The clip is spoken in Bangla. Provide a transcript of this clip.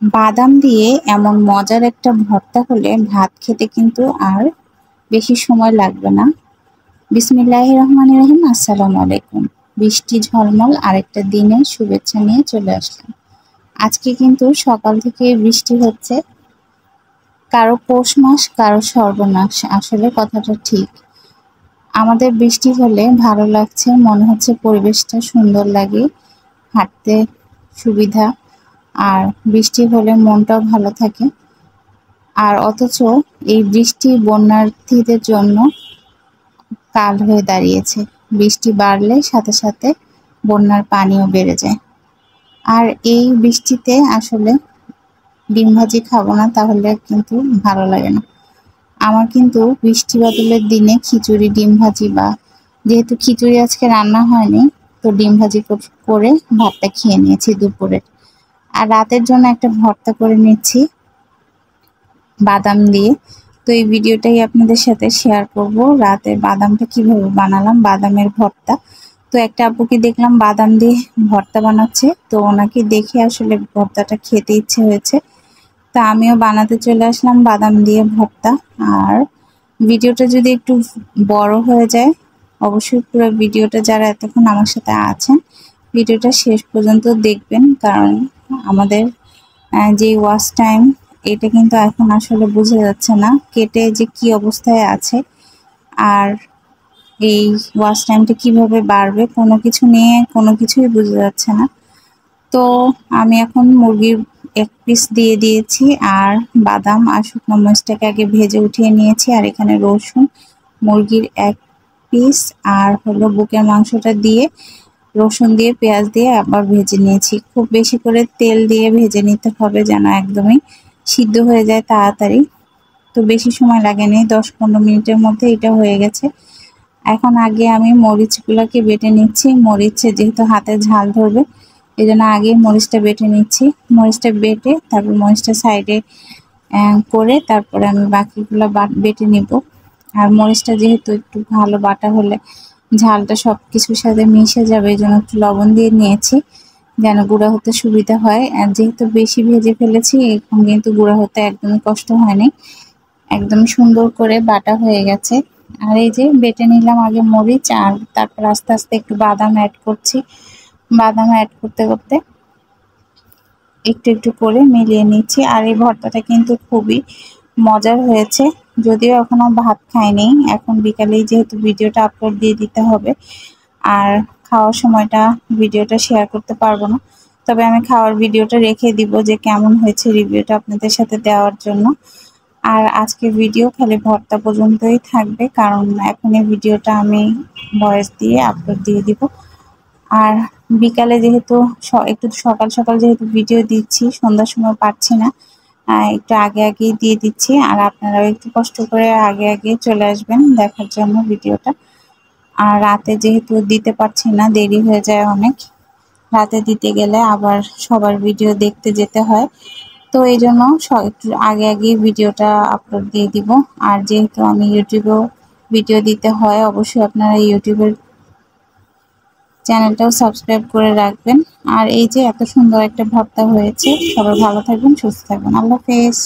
বাদাম দিয়ে এমন মজার একটা ভর্তা হলে ভাত খেতে কিন্তু আর বেশি সময় লাগবে না। বিসমিল্লাহির রহমানির রহিম। আসসালামু আলাইকুম। বৃষ্টি ঝলমল আরেকটা দিনের শুভেচ্ছা নিয়ে চলে আসলাম। আজকে কিন্তু সকাল থেকে বৃষ্টি হচ্ছে। কারো পৌষ মাস, কারো সর্বনাশ। আসলে কথাটা ঠিক। আমাদের বৃষ্টি হলে ভালো লাগছে, মনে হচ্ছে পরিবেশটা সুন্দর লাগে, হাঁটতে সুবিধা, আর বৃষ্টি হলে মনটাও ভালো থাকে। আর অথচ এই বৃষ্টি বন্যার্থীদের জন্য কাল হয়ে দাঁড়িয়েছে। বৃষ্টি বাড়লে সাথে সাথে বন্যার পানিও বেড়ে যায়। আর এই বৃষ্টিতে আসলে ডিম ভাজি খাবো না, তাহলে কিন্তু ভালো লাগে না। আমার কিন্তু বৃষ্টি বাদলের দিনে খিচুড়ি, ডিম ভাজি, বা যেহেতু খিচুড়ি আজকে রান্না হয়নি, তো ডিম ভাজি করে ভাতটা খেয়ে নিয়েছি দুপুরে। আর রাতের জন্য একটা ভর্তা করে নিচ্ছি বাদাম দিয়ে। তো এই ভিডিওটাই আপনাদের সাথে শেয়ার করব, রাতে বাদামটা কিভাবে বানালাম, বাদামের ভর্তা। তো একটা আপুকে দেখলাম বাদাম দিয়ে ভর্তা বানাচ্ছে, তো ওনাকে দেখে আসলে ভর্তাটা খেতে ইচ্ছে হয়েছে। তা আমিও বানাতে চলে আসলাম বাদাম দিয়ে ভর্তা। আর ভিডিওটা যদি একটু বড় হয়ে যায়, অবশ্যই পুরো ভিডিওটা, যারা এতক্ষণ আমার সাথে আছেন, ভিডিওটা শেষ পর্যন্ত দেখবেন। কারণ আমাদের যে ওয়াচ টাইম, এটা কিন্তু এখন আসলে বোঝা যাচ্ছে না কেটে যে কি অবস্থায় আছে, আর এই ওয়াচ টাইমটা কিভাবে বাড়বে, কোনো কিছুই বোঝা যাচ্ছে না। তো আমি এখন মুরগির এক পিস দিয়ে দিয়েছি, আর বাদাম আর শুকনো মরিচটাকে আগে ভেজে উঠিয়ে নিয়েছি। আর এখানে রসুন, মুরগির এক পিস, আর হলো বুকের মাংসটা দিয়ে রসুন দিয়ে পেঁয়াজ দিয়ে আবার ভেজে নিয়েছি। খুব বেশি করে তেল দিয়ে ভেজে নিতে হবে, যেন একদমই সিদ্ধ হয়ে যায় তাড়াতাড়ি। তো বেশি সময় লাগেনি, 10-15 মিনিটের মধ্যে এটা হয়ে গেছে। এখন আগে আমি মরিচগুলোকে বেটে নিচ্ছি। মরিচে যেহেতু হাতে ঝাল ধরবে, এই জন্য আগে মরিচটা বেটে নিচ্ছি। মরিচটা বেটে তারপর মরিচটা সাইডে করে তারপরে আমি বাকিগুলো বেটে নিব। আর মরিচটা যেহেতু একটু ভালো বাটা হলে ঝালটা সব কিছুর সাথে মিশে যাবে, এই জন্য একটু লবণ দিয়ে নিয়েছি, যেন গুঁড়া হতে সুবিধা হয়। আর যেহেতু বেশি ভেজে ফেলেছি, এখন কিন্তু গুঁড়া হতে একদমই কষ্ট হয়নি, একদম সুন্দর করে বাটা হয়ে গেছে। আর এই যে বেটে নিলাম আগে মরিচ, আর তারপর আস্তে আস্তে একটু বাদাম অ্যাড করছি। বাদাম অ্যাড করতে করতে একটু একটু করে মিলিয়ে নিচ্ছি। আর এই ভর্তাটা কিন্তু খুবই মজার হয়েছে। যদিও এখনো ভাত খাইনি, এখন বিকালেই যেহেতু ভিডিওটা আপলোড দিয়ে দিতে হবে, আর খাওয়ার সময়টা ভিডিওটা শেয়ার করতে পারবো না। তবে আমি খাওয়ার ভিডিওটা রেখে দিব, যে কেমন হয়েছে রিভিউটা আপনাদের সাথে দেওয়ার জন্য। আর আজকে ভিডিও খালি ভর্তা পর্যন্তই থাকবে, কারণ এখন এই ভিডিওটা আমি ভয়েস দিয়ে আপলোড দিয়ে দিব। আর বিকালে যেহেতু একটু সকাল সকাল যেহেতু ভিডিও দিচ্ছি, সন্ধ্যার সময় পাচ্ছি না, একটু আগে আগেই দিয়ে দিচ্ছি। আর আপনারাও একটু কষ্ট করে আগে আগে চলে আসবেন দেখার জন্য ভিডিওটা। আর রাতে যেহেতু দিতে পারছি না, দেরি হয়ে যায় অনেক, রাতে দিতে গেলে আবার সবার ভিডিও দেখতে যেতে হয়, তো এই জন্য একটু আগে আগে ভিডিওটা আপলোড দিয়ে দিব। আর যেহেতু আমি ইউটিউবেও ভিডিও দিতে হয়, অবশ্যই আপনারা ইউটিউবের চ্যানেলটাও সাবস্ক্রাইব করে রাখবেন। আর এই যে এত সুন্দর একটা ভর্তা হয়েছে। সবাই ভালো থাকবেন, সুস্থ থাকবেন। আল্লাহ হাফেজ।